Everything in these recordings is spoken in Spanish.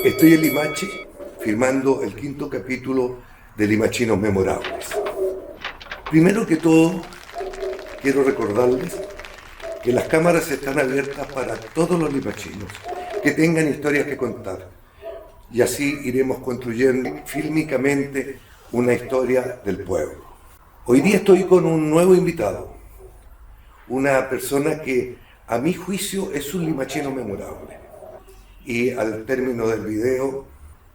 Estoy en Limache firmando el 5.º capítulo de Limachinos Memorables. Primero que todo, quiero recordarles que las cámaras están abiertas para todos los limachinos que tengan historias que contar. Y así iremos construyendo fílmicamente una historia del pueblo. Hoy día estoy con un nuevo invitado, una persona que a mi juicio es un limachino memorable. Y al término del video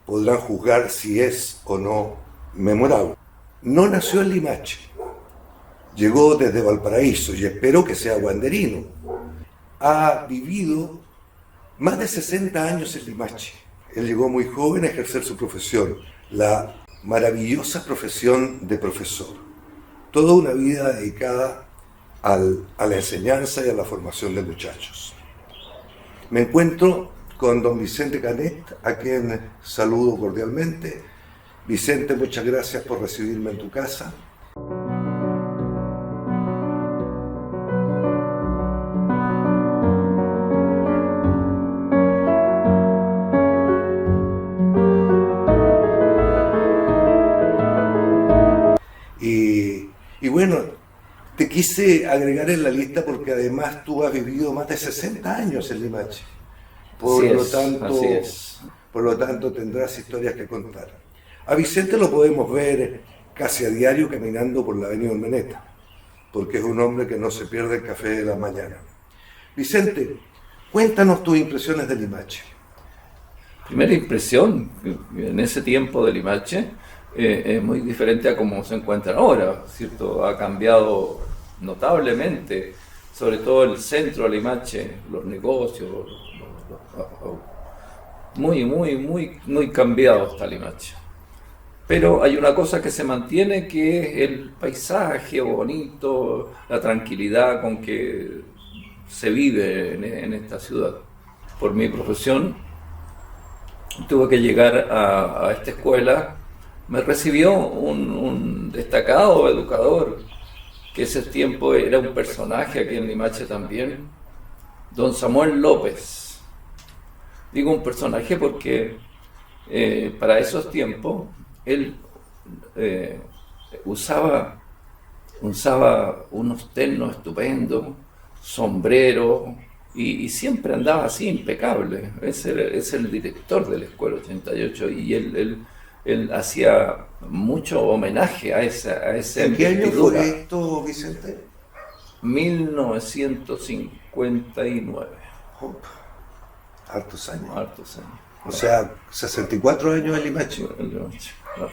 podrán juzgar si es o no memorable. No nació en Limache, llegó desde Valparaíso y espero que sea guanderino. Ha vivido más de 60 años en Limache. Él llegó muy joven a ejercer su profesión, la maravillosa profesión de profesor. Toda una vida dedicada a la enseñanza y a la formación de muchachos. Me encuentro con don Vicente Canet, a quien saludo cordialmente. Vicente, muchas gracias por recibirme en tu casa. Y bueno, te quise agregar en la lista porque además tú has vivido más de 60 años en Limache. Por lo tanto tendrás historias que contar. A Vicente lo podemos ver casi a diario caminando por la avenida Urmeneta, porque es un hombre que no se pierde el café de la mañana. Vicente, cuéntanos tus impresiones de Limache. Primera impresión, en ese tiempo de Limache es muy diferente a cómo se encuentran ahora, ¿cierto? Ha cambiado notablemente, sobre todo el centro de Limache, los negocios, muy cambiado está Limache. Pero hay una cosa que se mantiene, que es el paisaje bonito, la tranquilidad con que se vive en esta ciudad. Por mi profesión tuve que llegar a esta escuela. Me recibió un destacado educador, que ese tiempo era un personaje aquí en Limache también, don Samuel López. Digo un personaje porque para esos tiempos él usaba unos ternos estupendos, sombrero, y siempre andaba así, impecable. Es el director de la Escuela 88 y él hacía mucho homenaje a ese. ¿En qué año fue esto, Vicente? 1959. Hartos años. Hartos años. O sea, 64 años en Limache. Claro.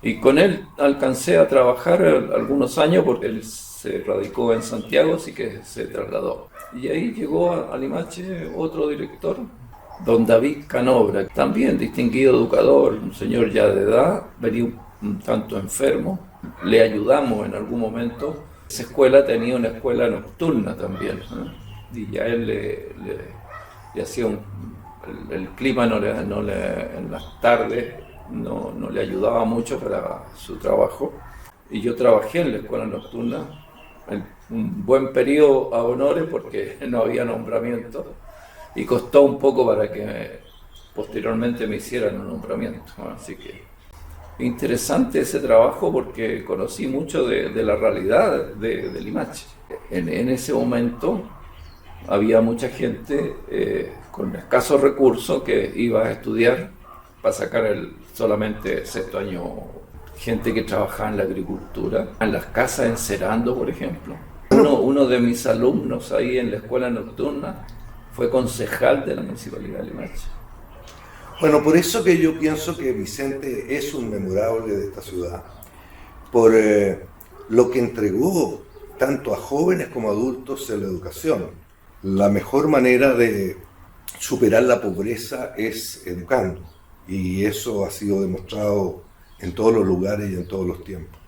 Y con él alcancé a trabajar algunos años porque él se radicó en Santiago, así que se trasladó. Y ahí llegó a Limache otro director, don David Canobra, también distinguido educador, un señor ya de edad, venía un tanto enfermo. Le ayudamos en algún momento. Esa escuela tenía una escuela nocturna también, ¿eh? Y ya él le hacía el clima en las tardes no le ayudaba mucho para su trabajo, y yo trabajé en la escuela nocturna un buen periodo a honores porque no había nombramiento, y costó un poco para que posteriormente me hicieran un nombramiento, así que interesante ese trabajo porque conocí mucho de la realidad de Limache. En ese momento había mucha gente con escasos recursos que iba a estudiar para sacar solamente sexto año. Gente que trabajaba en la agricultura, en las casas encerando, por ejemplo. Uno de mis alumnos ahí en la escuela nocturna fue concejal de la Municipalidad de Limache. Bueno, por eso que yo pienso que Vicente es un memorable de esta ciudad, por lo que entregó tanto a jóvenes como a adultos en la educación. La mejor manera de superar la pobreza es educando, y eso ha sido demostrado en todos los lugares y en todos los tiempos.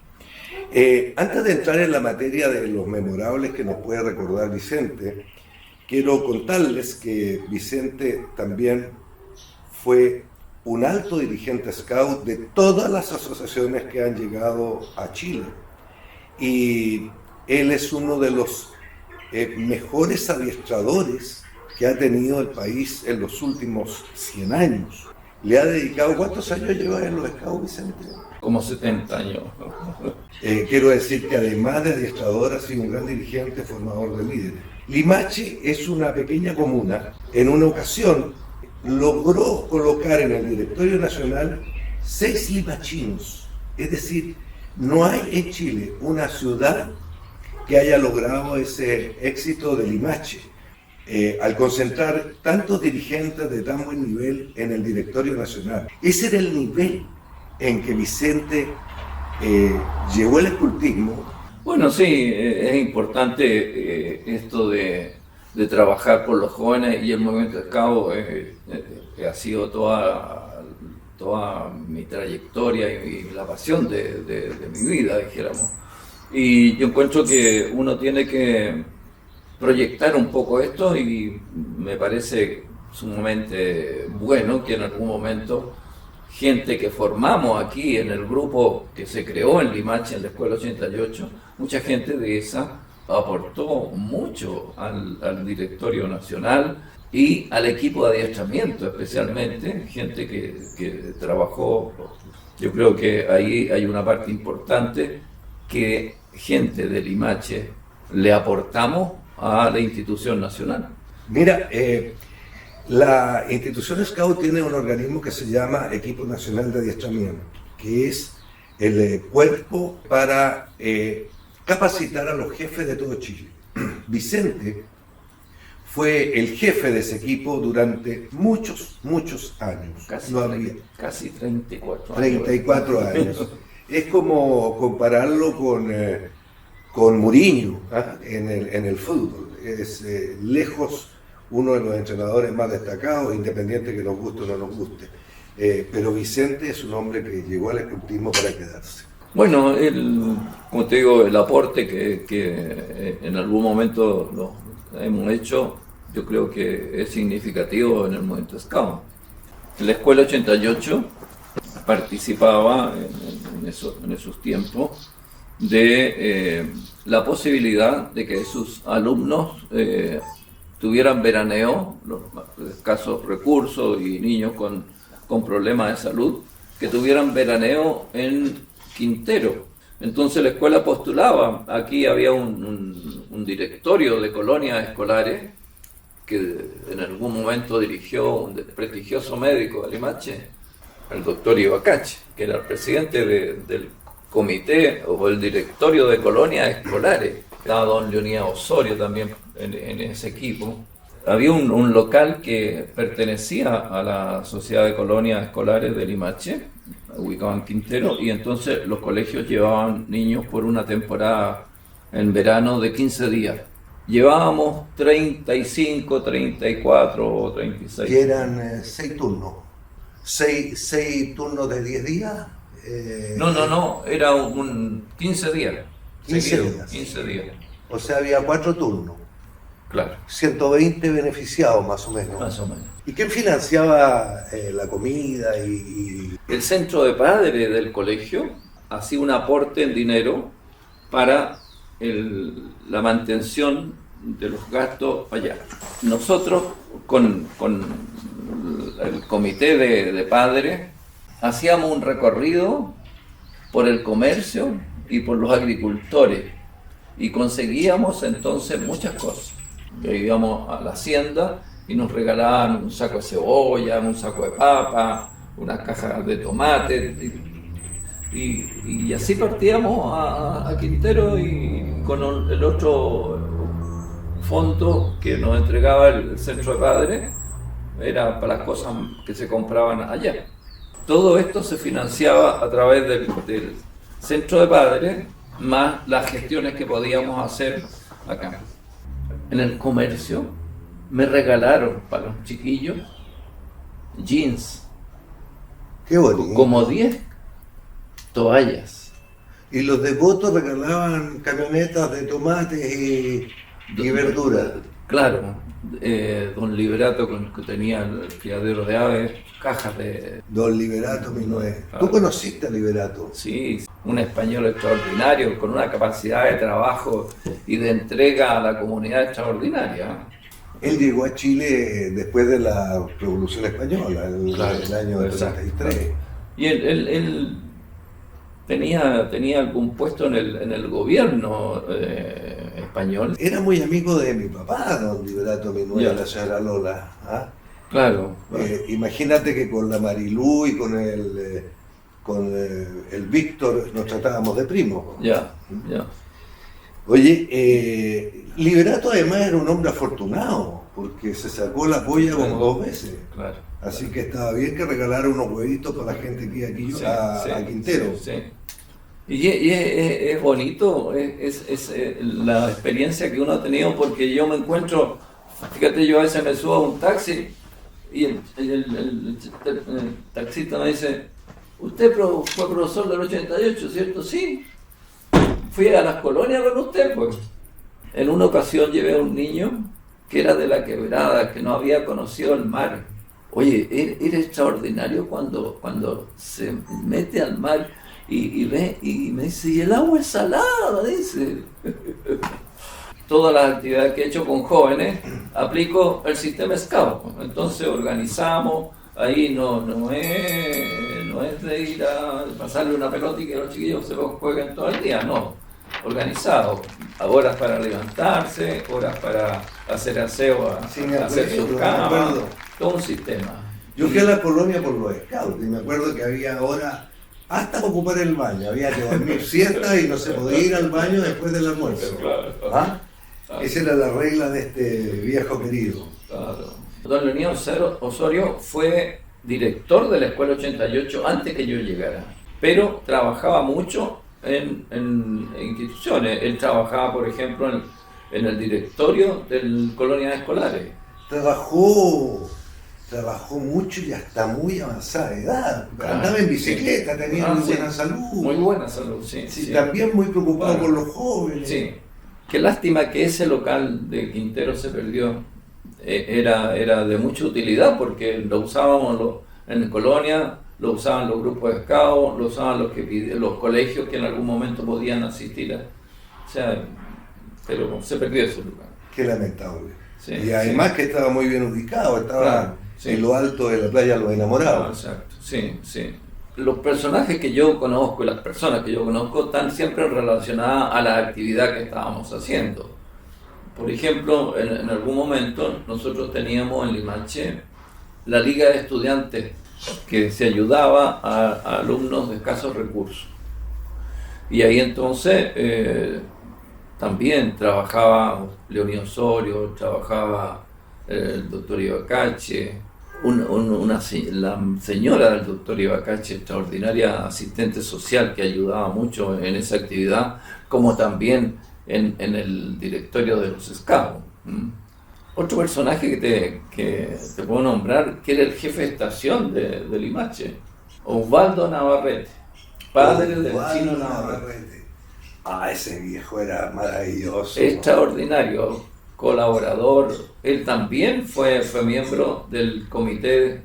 Antes de entrar en la materia de los memorables que nos puede recordar Vicente, quiero contarles que Vicente también fue un alto dirigente scout de todas las asociaciones que han llegado a Chile, y él es uno de los mejores adiestradores que ha tenido el país en los últimos 100 años. Le ha dedicado, ¿cuántos años lleva en los Scouts, Vicente? Como 70 años. Quiero decir que además de adiestrador ha sido un gran dirigente, formador de líderes. Limache es una pequeña comuna. En una ocasión logró colocar en el Directorio Nacional 6 limachinos. Es decir, no hay en Chile una ciudad que haya logrado ese éxito de Limache. Al concentrar tantos dirigentes de tan buen nivel en el Directorio Nacional. Ese era el nivel en que Vicente llevó el escultismo. Bueno, sí, es importante esto de trabajar por los jóvenes, y el movimiento Scout ha sido toda mi trayectoria y la pasión de mi vida, dijéramos. Y yo encuentro que uno tiene que proyectar un poco esto, y me parece sumamente bueno que en algún momento gente que formamos aquí en el grupo que se creó en Limache, en la Escuela 88, mucha gente de esa aportó mucho al Directorio Nacional y al equipo de adiestramiento, especialmente gente que trabajó. Yo creo que ahí hay una parte importante que gente de Limache le aportamos a la institución nacional. Mira, la institución Scout tiene un organismo que se llama Equipo Nacional de Adiestramiento, que es el cuerpo para capacitar a los jefes de todo Chile. Vicente fue el jefe de ese equipo durante muchos años. Casi 34 años. 34 años. Es como compararlo con Mourinho, en el fútbol. Es lejos uno de los entrenadores más destacados, independiente que nos guste o no nos guste. Pero Vicente es un hombre que llegó al escultismo para quedarse. Bueno, como te digo, el aporte que en algún momento lo hemos hecho, yo creo que es significativo en el movimiento Scout. La Escuela 88 participaba en esos tiempos de la posibilidad de que sus alumnos tuvieran veraneo, los escasos recursos y niños con problemas de salud, que tuvieran veraneo en Quintero. Entonces la escuela postulaba. Aquí había un directorio de colonias escolares que en algún momento dirigió un prestigioso médico de Limache, el doctor Ibacache, que era el presidente del comité o el directorio de colonias escolares. Estaba don Leonidas Osorio también en ese equipo. Había un local que pertenecía a la Sociedad de Colonias Escolares de Limache, ubicado en Quintero, y entonces los colegios llevaban niños por una temporada en verano de 15 días. Llevábamos 35, 34 o 36. Y eran 6 turnos. 6 turnos de 10 días. No, era 15 días. 15 días. O sea, había 4 turnos. Claro. 120 beneficiados más o menos. Más o menos. ¿Y quién financiaba la comida? El centro de padres del colegio hacía un aporte en dinero para la mantención de los gastos allá. Nosotros con el comité de padres hacíamos un recorrido por el comercio y por los agricultores y conseguíamos entonces muchas cosas. Íbamos a la hacienda y nos regalaban un saco de cebolla, un saco de papa, unas cajas de tomate y así partíamos a Quintero, y con el otro fondo que nos entregaba el centro de padres era para las cosas que se compraban allá. Todo esto se financiaba a través del centro de padres, más las gestiones que podíamos hacer acá. En el comercio me regalaron para los chiquillos jeans. Qué bonito. Como 10 toallas. Y los devotos regalaban camionetas de tomates y verduras. Claro, don Liberato, que tenía el criadero de aves, cajas de... Don Liberato, mi nueve. ¿Tú conociste a Liberato? Sí, un español extraordinario, con una capacidad de trabajo y de entrega a la comunidad extraordinaria. Él llegó a Chile después de la Revolución Española, el año del 33. Y él tenía algún puesto en el gobierno español. Era muy amigo de mi papá, don Liberato Minuel, la señora Lola. ¿Ah? Claro. Imagínate que con la Marilú y con el Víctor nos tratábamos de primos. Ya. Oye, Liberato además era un hombre afortunado, porque se sacó la polla como 2 veces. Claro. Así que estaba bien que regalara unos huevitos para la gente que iba aquí a Quintero. Sí. Y es bonito, es la experiencia que uno ha tenido, porque yo me encuentro, fíjate, yo a veces me subo a un taxi y el taxista me dice: usted fue profesor del 88, ¿cierto? Sí. Fui a las colonias con usted, pues. En una ocasión llevé a un niño que era de la Quebrada, que no había conocido el mar. Oye, era extraordinario cuando se mete al mar y ve y me dice: y el agua es salada, dice. Todas las actividades que he hecho con jóvenes, aplico el sistema Scout. Entonces organizamos, ahí no es de ir a pasarle una pelota y que los chiquillos se jueguen todo el día, no. Organizado, horas para levantarse, horas para hacer aseo, hacer su cama, todo un sistema. Yo fui a la colonia por los scouts y me acuerdo que había horas hasta para ocupar el baño, había que dormir siesta y no se podía ir al baño después del almuerzo. ¿Ah? Esa era la regla de este viejo querido. Claro. Don Leonino Osorio fue director de la Escuela 88 antes que yo llegara, pero trabajaba mucho en instituciones. Él trabajaba, por ejemplo, en el directorio de colonias escolares. Trabajó mucho y hasta muy avanzada edad. Andaba en bicicleta, tenía muy buena salud. Muy buena salud, sí. También muy preocupado por los jóvenes. Sí. Qué lástima que ese local de Quintero se perdió. Era de mucha utilidad porque lo usábamos en colonia, lo usaban los grupos de scouts, lo usaban los colegios que en algún momento podían asistir pero se perdió ese lugar. Qué lamentable. Sí, y además que estaba muy bien ubicado, estaba en lo alto de la playa Los Enamorados. Exacto, sí. Los personajes que yo conozco y las personas que yo conozco están siempre relacionadas a la actividad que estábamos haciendo. Por ejemplo, en algún momento nosotros teníamos en Limache la Liga de Estudiantes, que se ayudaba a alumnos de escasos recursos. Y ahí entonces también trabajaba Leonino Osorio, trabajaba el doctor Ibacache, la señora del doctor Ibacache, extraordinaria asistente social que ayudaba mucho en esa actividad, como también en el directorio de los Scouts. Otro personaje que te puedo nombrar, que era el jefe de estación de Limache, Osvaldo Navarrete, padre del Chino Navarrete. Ese viejo era maravilloso. Extraordinario, colaborador. Él también fue miembro del comité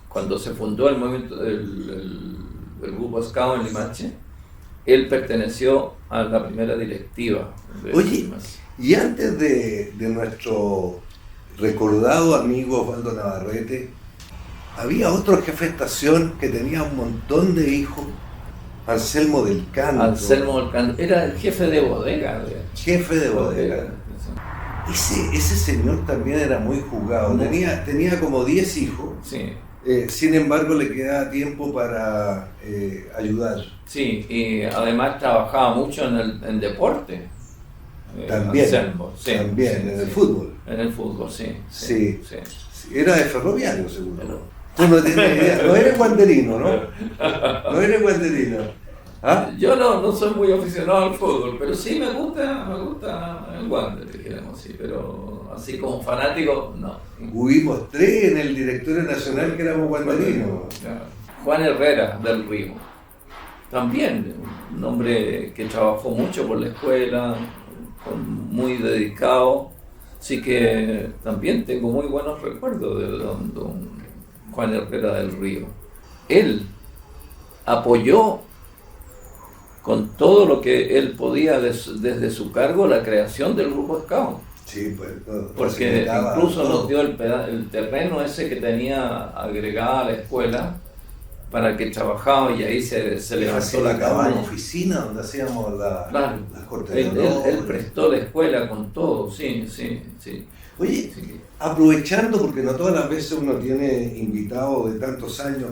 cuando se fundó el movimiento del grupo Scout en Limache. Él perteneció a la primera directiva. Oye, y antes de nuestro recordado amigo Osvaldo Navarrete, había otro jefe de estación que tenía un montón de hijos, Anselmo del Canto. Era el jefe de bodega. Jefe de bodega. Ese señor también era muy jugado, tenía como 10 hijos. Sí. Sin embargo, le quedaba tiempo para ayudar. Sí, y además trabajaba mucho en deporte. También, Anselmo, en el fútbol. En el fútbol, sí. Era de Ferroviario, seguro. Tú no tienes idea. No eres guanderino, ¿no? No eres guanderino. ¿Ah? Yo no soy muy aficionado al fútbol, pero sí me gusta el Wander, digamos, sí, pero así como fanático, no. Hubimos 3 en el directorio nacional que éramos guanderinos. Juan Herrera del Río, también un hombre que trabajó mucho por la escuela, muy dedicado, así que también tengo muy buenos recuerdos de don Juan Herrera del Río. Él apoyó con todo lo que él podía desde su cargo la creación del grupo Scout. Sí, pues, porque incluso nos dio el terreno ese que tenía agregada a la escuela para que trabajaba, y ahí se levantó la cabaña. Una oficina donde hacíamos claro, las cortes de honor. Él prestó la escuela con todo, sí. Oye, Sí. aprovechando, porque no todas las veces uno tiene invitados de tantos años,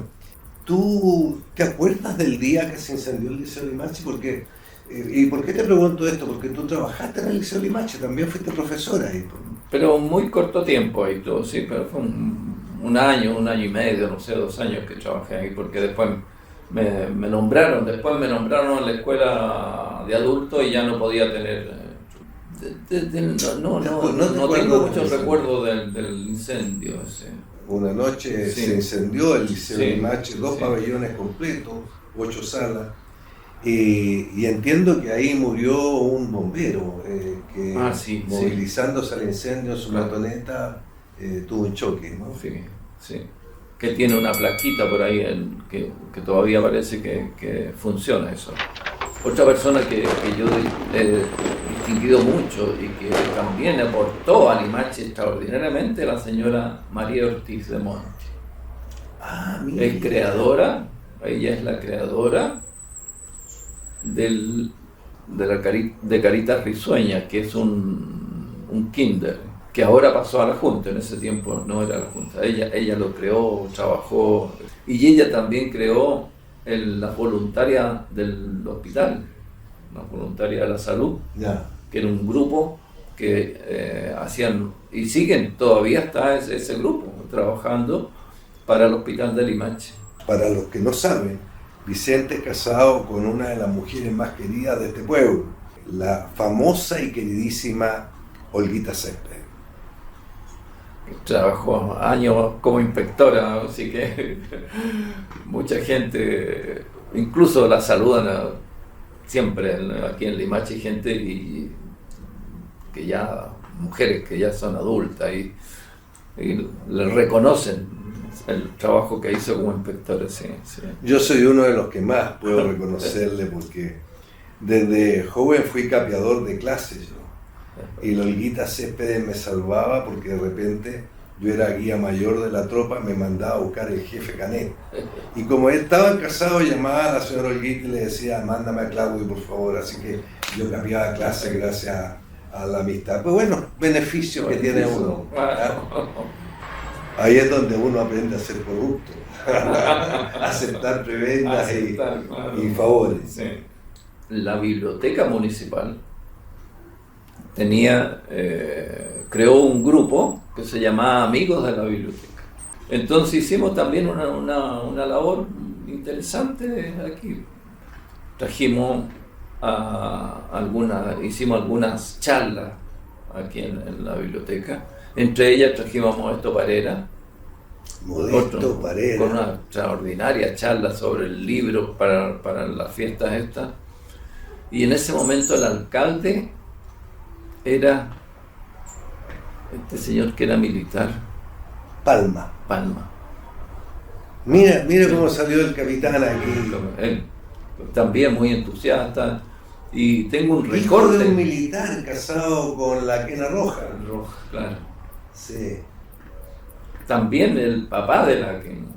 ¿tú te acuerdas del día que se incendió el Liceo Limache? Porque, ¿y por qué te pregunto esto? Porque tú trabajaste en el Liceo Limache, también fuiste profesora ahí. Pero muy corto tiempo ahí todo, sí, pero fue un año y medio, no sé, 2 años que trabajé ahí, porque después me nombraron en la escuela de adultos y ya no podía tener... No tengo muchos recuerdos del incendio ese. Una noche se incendió el Liceo Limache, 2 pabellones completos, 8 salas, y entiendo que ahí murió un bombero que movilizándose al incendio en su motoneta tuvo un choque, ¿no? Sí. Que tiene una plaquita por ahí que todavía parece que funciona eso. Otra persona que yo he distinguido mucho y que también aportó a Limache extraordinariamente, la señora María Ortiz de Monte. Es creadora, ella es la creadora de Caritas Risueñas, que es un kinder, que ahora pasó a la Junta, en ese tiempo no era la Junta. Ella lo creó, trabajó, y ella también creó la voluntaria del hospital, la voluntaria de la salud, que era un grupo que hacían, y siguen, todavía está ese grupo trabajando para el hospital de Limache. Para los que no saben, Vicente es casado con una de las mujeres más queridas de este pueblo, la famosa y queridísima Olguita Céspedes. Trabajó años como inspectora, así que mucha gente, incluso la saludan siempre aquí en Limache, gente que ya, mujeres que ya son adultas y le reconocen el trabajo que hizo como inspectora. Sí. Yo soy uno de los que más puedo reconocerle, porque desde joven fui capeador de clases yo. Y la Olguita Céspedes me salvaba porque de repente yo era guía mayor de la tropa, me mandaba a buscar el jefe Canet. Y como él estaba casado, llamaba a la señora Olguita y le decía, mándame a Claudio, por favor. Así que yo cambiaba clase gracias a la amistad. Pues bueno, beneficio que tiene uno. Ahí es donde uno aprende a ser corrupto, a aceptar prebendas y favores. Sí. La biblioteca municipal creó un grupo que se llamaba Amigos de la Biblioteca. Entonces hicimos también una labor interesante aquí. Trajimos hicimos algunas charlas aquí en la biblioteca. Entre ellas trajimos a Modesto Parera. Con una extraordinaria charla sobre el libro para las fiestas estas. Y en ese momento el alcalde era este señor que era militar. Palma. Mira cómo salió el capitán aquí. Él también muy entusiasta. Y tengo un recorte. Hijo de un militar casado con la Quena Roja. Claro. Sí. También el papá de la Quena,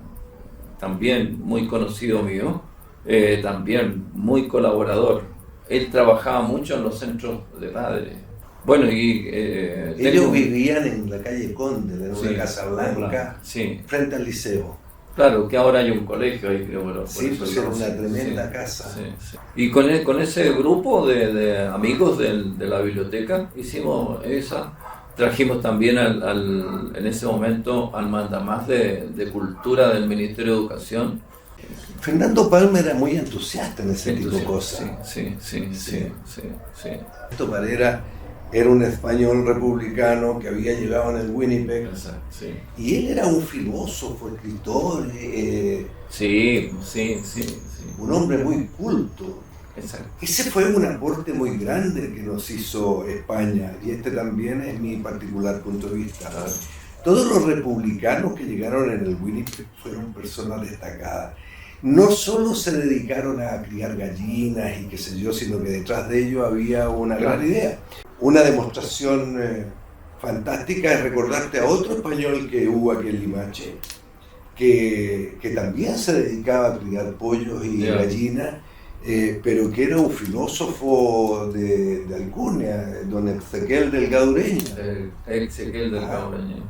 también muy conocido mío, también muy colaborador. Él trabajaba mucho en los centros de padres. Bueno, y ellos vivían en la calle Conde, en una casa blanca, frente al liceo. Claro, que ahora hay un colegio ahí, creo. Bueno, sí, pues era una tremenda casa. Sí. Y con ese grupo de amigos de la biblioteca hicimos esa. Trajimos también en ese momento al mandamás de Cultura del Ministerio de Educación. Fernando Palma era muy entusiasta en ese tipo de cosas. Sí. Fernando Parera era un español republicano que había llegado en el Winnipeg. Sí. Y él era un filósofo, escritor. Sí. Un hombre muy culto. Exacto. Ese fue un aporte muy grande que nos hizo España, y este también es mi particular punto de vista. Todos los republicanos que llegaron en el Winnipeg fueron personas destacadas. No solo se dedicaron a criar gallinas y qué sé yo, sino que detrás de ello había una gran idea. Una demostración fantástica es recordarte a otro español que hubo aquí en Limache, que también se dedicaba a criar pollos y gallinas, pero que era un filósofo de Alcurnia, don Ezequiel Delgado Ureña. Ezequiel Delgado Ureña.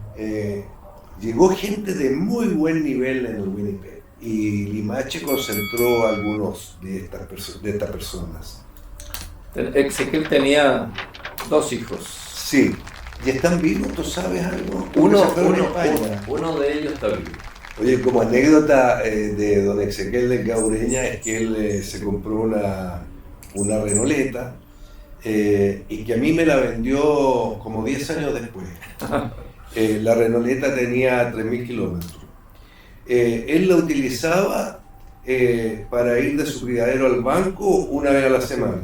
Llegó gente de muy buen nivel en el Winnipeg y Limache concentró a algunos de estas personas. Ezequiel tenía 2 hijos. Sí. ¿Y están vivos? ¿Tú sabes algo? Uno de ellos está vivo. Oye, como anécdota de don Ezequiel Delgado Ureña es que él se compró una Renoleta y que a mí me la vendió como 10 años después. La Renoleta tenía 3.000 kilómetros. Él la utilizaba para ir de su criadero al banco una vez a la semana.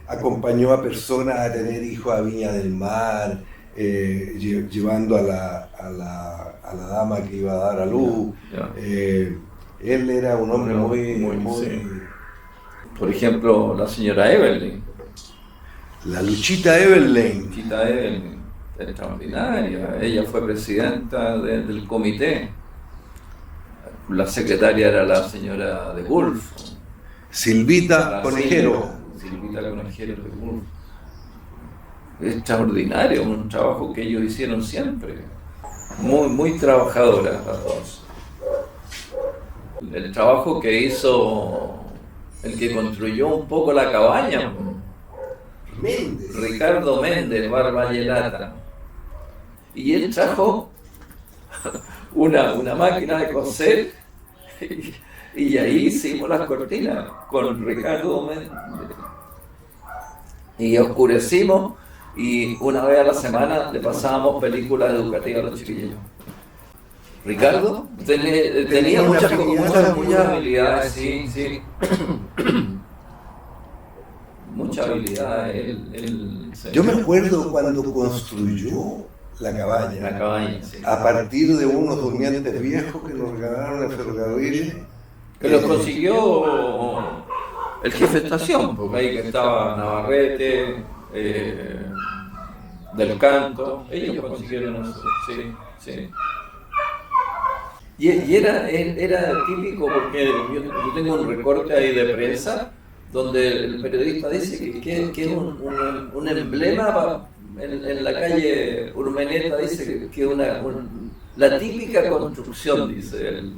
Acompañó a personas a tener hijos a Viña del Mar, llevando a la dama que iba a dar a luz. Él era un hombre muy sí. Por ejemplo, la señora Evelyn. La Luchita Evelyn. Luchita Evelyn, extraordinaria. Ella fue presidenta del comité. La secretaria era la señora de Wolf. Silvita Conejero. Silvita Conejero de Wolf. Extraordinario, un trabajo que ellos hicieron siempre. Muy trabajadoras las dos. El trabajo que hizo el que construyó un poco la cabaña, Ricardo Méndez, Barbayelata. Y él trajo una máquina de coser y ahí hicimos las cortinas con Ricardo Méndez. Y oscurecimos y una vez a la semana le pasábamos películas educativas a los chiquillos. Ricardo tenía muchas habilidades, sí. Mucha habilidad. Yo me acuerdo cuando construyó la cabaña, sí. A partir de unos durmientes viejos que nos regalaron en ferrocarriles. Que los consiguió el jefe de estación, porque ahí que estaba Navarrete, Del Canto, ellos consiguieron eso, sí. Y era típico porque yo tengo un recorte ahí de prensa donde el periodista dice que es un emblema en la calle Urmeneta, dice que es la típica construcción, dice él.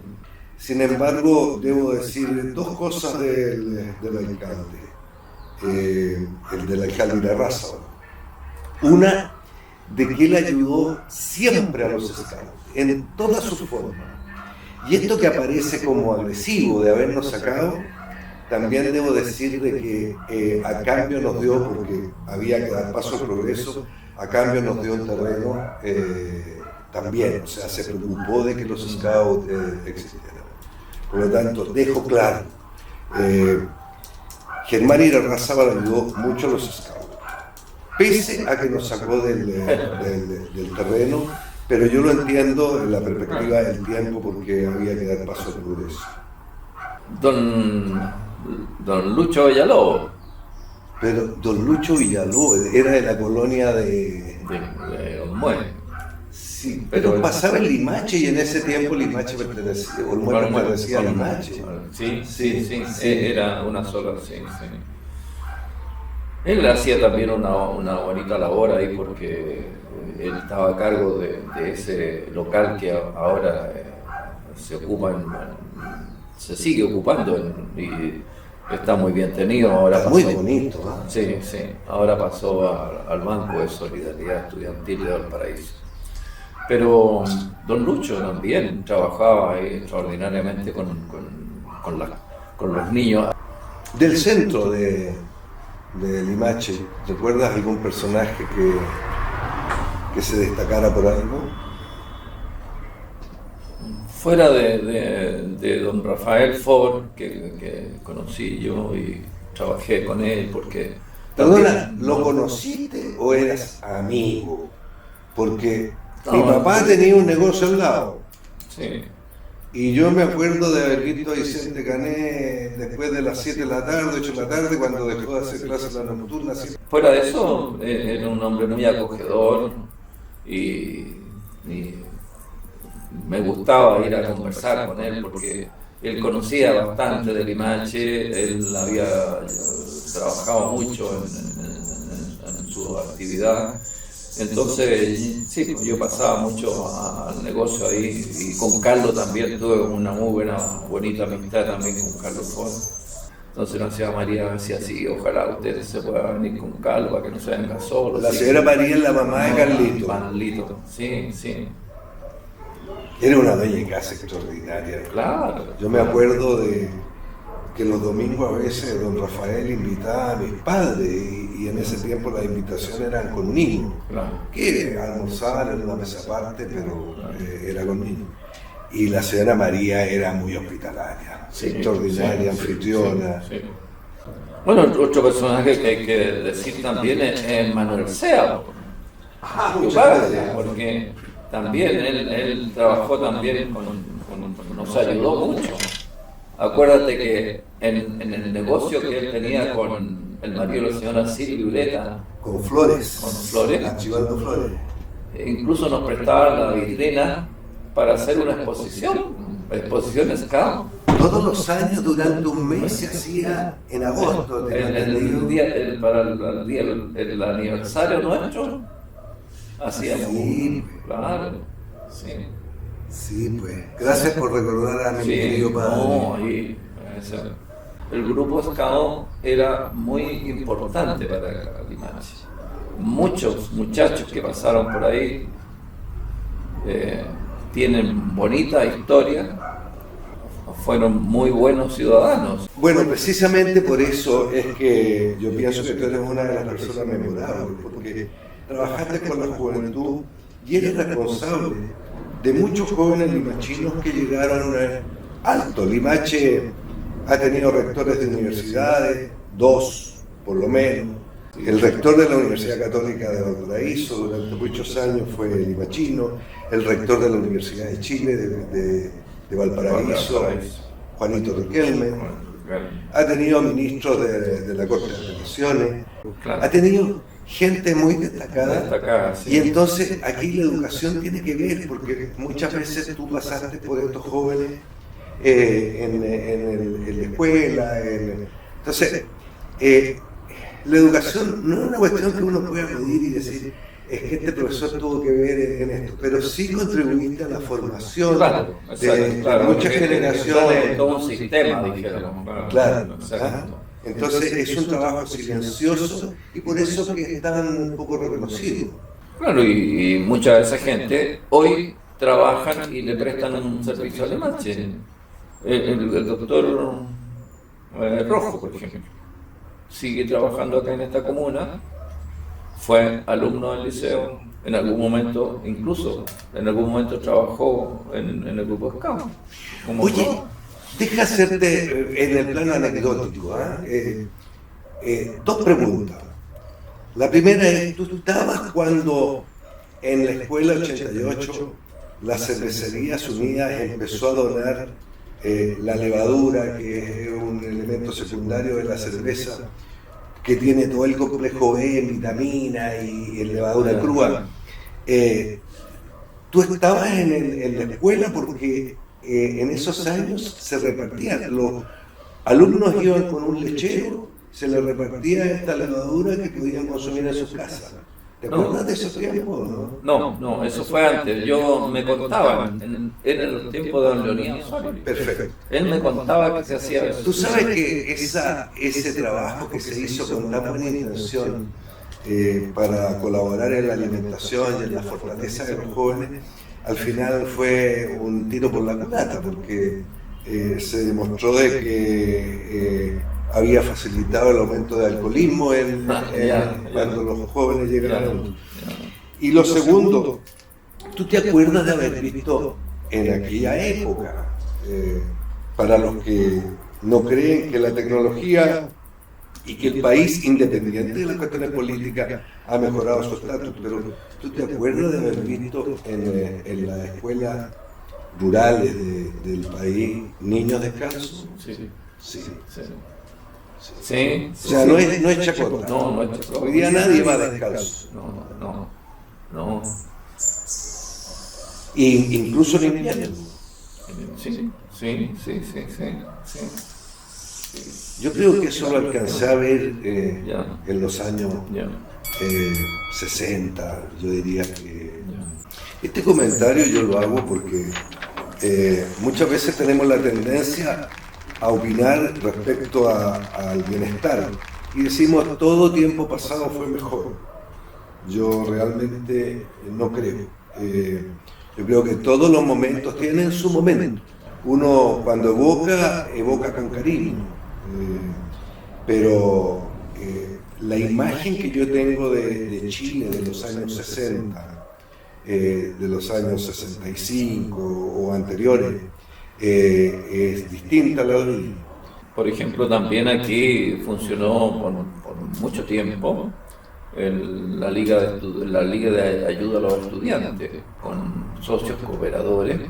Sin embargo, debo decir dos cosas del alcalde, el del alcalde de Raza. Una, de que él ayudó siempre a los scouts, en todas sus formas. Y esto que aparece como agresivo de habernos sacado, también debo decir de que a cambio nos dio, porque había que dar paso al progreso, a cambio nos dio un terreno también, o sea, se preocupó de que los scouts existieran. Por lo tanto, dejo claro, Germán Irarrázaval ayudó mucho a los scouts, pese a que nos sacó del terreno, pero yo lo entiendo en la perspectiva del tiempo porque había que dar paso al progreso. Don Lucho Villalobos. Pero don Lucho Villalobos era de la colonia de Olmué. Sí, pero pasaba en Limache y en ese tiempo Limache pertenecía, Olmué pertenecía a Limache. Sí, era una sola, sí. Él hacía también una bonita labor ahí porque él estaba a cargo de ese local que ahora se sigue ocupando y está muy bien tenido. Ahora está muy bonito, ¿no? Sí, ahora pasó al Banco de Solidaridad Estudiantil de Valparaíso. Pero don Lucho también trabajaba ahí extraordinariamente con los niños. Del centro de Limache, ¿recuerdas algún personaje que se destacara por algo? Fuera de don Rafael Ford, que conocí yo y trabajé con él porque... Perdona, ¿lo conociste o eras amigo? Porque mi papá tenía un negocio al lado. Sí. Y yo me acuerdo de haber visto a Vicente Cané después de las 7 de la tarde, 8 de la tarde, cuando dejó de hacer clases nocturnas. Fuera de eso, era un hombre muy acogedor, y me gustaba ir a conversar con él porque él conocía bastante de Limache, él había trabajado mucho en su actividad. Entonces, sí, yo pasaba mucho al negocio ahí, y con Carlos también tuve una muy bonita amistad también con Carlos Ford. Entonces la señora María decía, sí, ojalá ustedes se puedan venir con Carlos para que no se vengan solos. La señora María es la mamá de Carlito. Carlito, sí, sí. Era una bella de casa extraordinaria. Claro. Yo me acuerdo de que los domingos a veces don Rafael invitaba a mis padres y en ese tiempo las invitaciones eran con niños, Claro. que almorzaban en una mesa aparte, pero era con niños. Y la señora María era muy hospitalaria, Sí, extraordinaria, sí, anfitriona. sí, sí. Bueno, otro personaje que hay que decir también es Manuel Sea, tu padre, porque también él trabajó también nos ayudó mucho. Acuérdate que en el negocio que él tenía con el marido de la señora Silvia Ureta, Con flores, archivando flores, incluso nos prestaban la vitrina para hacer una exposiciones acá. Todos los años durante un mes se hacía en agosto. Para el aniversario nuestro, hacíamos. Sí, Claro, sí. sí, pues. Gracias por recordar a mi Sí, querido padre. no, el grupo Scout era muy importante para Limache. Muchos muchachos que pasaron por ahí tienen bonita historia, fueron muy buenos ciudadanos. Bueno, precisamente por eso es que yo pienso que tú eres una de las personas memorables, porque trabajaste con la juventud y eres responsable de muchos jóvenes limachinos que llegaron alto. Limache ha tenido rectores de universidades, 2 por lo menos. El rector de la Universidad Católica de Valparaíso durante muchos años fue limachino, el rector de la Universidad de Chile de Valparaíso, Juanito Riquelme, ha tenido ministros de la Corte de Apelaciones, ha tenido gente muy destacada, Sí. Y entonces aquí la educación tiene que ver, porque muchas veces tú pasaste por estos jóvenes en la escuela, entonces la educación no es una cuestión que uno pueda medir y decir es que este profesor tuvo que ver en esto, pero sí contribuiste a la formación de muchas generaciones. Todo un sistema, dijéramos. Claro. Entonces es un trabajo silencioso y por eso que es tan poco reconocido. Claro, y mucha de esa gente hoy trabajan y le prestan un servicio a Limache. El doctor Rojo, por ejemplo, sigue trabajando acá en esta comuna, fue alumno del liceo, en algún momento, incluso, en algún momento trabajó en el grupo Scout. Oye, deja hacerte en el plano anecdótico, dos preguntas. La primera es, ¿tú estabas cuando en la escuela 88 la Cervecerías Unidas empezó a donar la levadura, que es un elemento secundario de la cerveza, que tiene todo el complejo B, vitamina y levadura crua? Tú estabas en la escuela porque en esos años se repartían, los alumnos iban con un lechero, se les repartía esta levadura que podían consumir en sus casas. ¿Te acuerdas de esos tiempos? No, eso fue antes. Yo me contaba, en el tiempo de don Leonidas Osorio. Perfecto. Él me contaba que se hacía eso. Tú sabes que ese trabajo que se hizo con tan buena intención para colaborar en la alimentación y en la fortaleza de los jóvenes, al final fue un tiro por la culata, porque se demostró de que había facilitado el aumento de alcoholismo cuando los jóvenes llegaron. Y lo segundo, ¿tú te acuerdas de haber visto en aquella época, para los que no creen que la tecnología y que el país, independiente de las cuestiones políticas, ha mejorado su estatus, pero ¿tú te acuerdas de haber visto en las escuelas rurales del país niños descalzos? Sí. Sí. Sí. O sea, no es chacota. No es chacota. Hoy día nadie va descalzo. No. incluso en invierno. Sí. Yo creo que eso lo alcancé a ver en los años 60, yo diría que... Este comentario yo lo hago porque muchas veces tenemos la tendencia a opinar respecto al bienestar y decimos todo tiempo pasado fue mejor. Yo realmente no creo. Yo creo que todos los momentos tienen su momento. Uno cuando evoca con cariño, pero la imagen que yo tengo de Chile de los años 60, de los años 65 o anteriores, es distinta a la de hoy. Por ejemplo, también aquí funcionó por mucho tiempo la Liga de Ayuda a los Estudiantes, con socios cooperadores.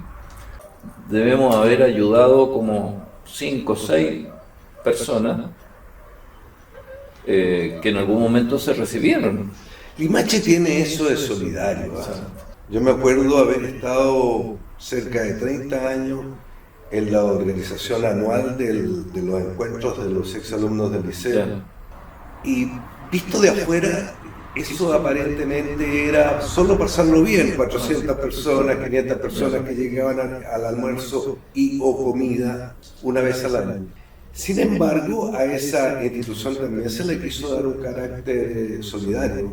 Debemos haber ayudado como 5 o 6 personas que en algún momento se recibieron. Limache tiene eso de solidario. Yo me acuerdo haber estado cerca de 30 años en la organización anual de los encuentros de los exalumnos del liceo. Y visto de afuera, eso aparentemente era solo pasarlo bien, 400 personas, 500 personas que llegaban al almuerzo o comida una vez al año. Sin embargo, a esa institución también se le quiso dar un carácter solidario.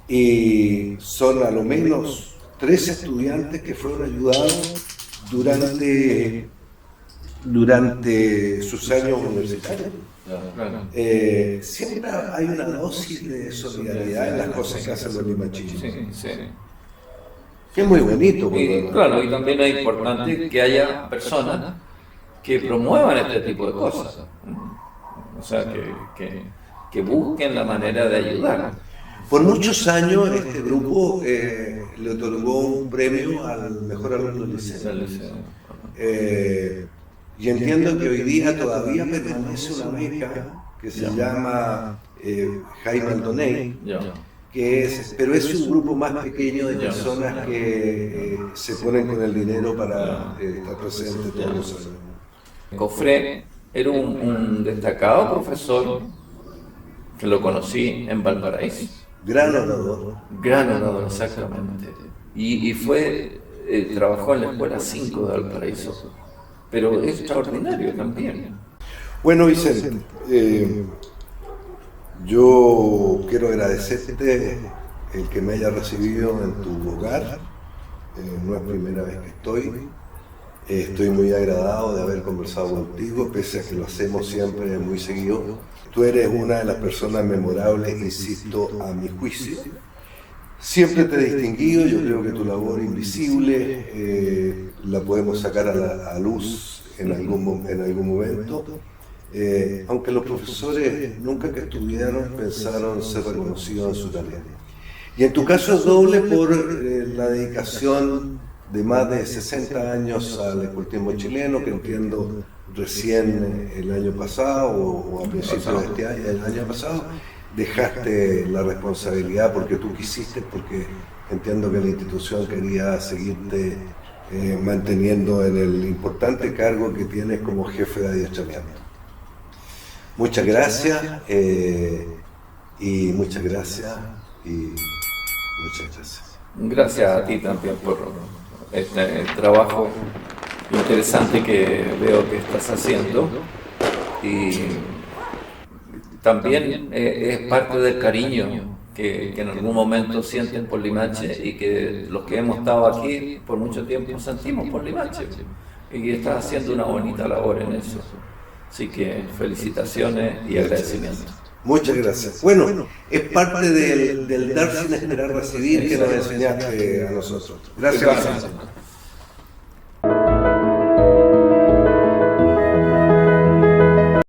Y son a lo menos 3 estudiantes que fueron ayudados durante sus años universitarios. Siempre hay una dosis de solidaridad en las cosas que hacen los limachinos. Que es muy bonito. Y también es importante que haya personas que promuevan este tipo de cosas. O sea, que busquen la manera de ayudar. Por muchos años este grupo le otorgó un premio al mejor alumno del liceo. Y entiendo que hoy día todavía permanece una beca que se llama Jaime Aldoney, pero es un grupo más pequeño de personas que se ponen con el dinero para estar presentes todos los años. Cofré era un destacado profesor que lo conocí en Valparaíso. Gran orador, exactamente. Y trabajó en la Escuela 5 de Valparaíso. Pero es extraordinario también. Bueno, Vicente, yo quiero agradecerte el que me hayas recibido en tu hogar. No es primera vez que estoy. Estoy muy agradado de haber conversado contigo, pese a que lo hacemos siempre muy seguido. Tú eres una de las personas memorables, insisto, a mi juicio. Siempre te he distinguido, yo creo que tu labor invisible la podemos sacar a luz en algún momento, aunque los profesores nunca que estudiaron pensaron ser reconocidos en su tarea. Y en tu caso es doble por la dedicación de más de 60 años al escultismo chileno, que entiendo recién el año pasado o a principios de este año, el año pasado, dejaste la responsabilidad porque tú quisiste, porque entiendo que la institución quería seguirte manteniendo en el importante cargo que tienes como jefe de adiestramiento. Muchas gracias y muchas gracias. Gracias a ti también por este trabajo interesante que veo que estás haciendo, y también es parte del cariño que en algún momento sienten por Limache, y que los que hemos estado aquí por mucho tiempo sentimos por Limache, y que estás haciendo una bonita labor en eso. Así que felicitaciones y agradecimientos. Muchas gracias. Bueno, es parte del dar sin esperar recibir que nos enseñaste a nosotros. Gracias.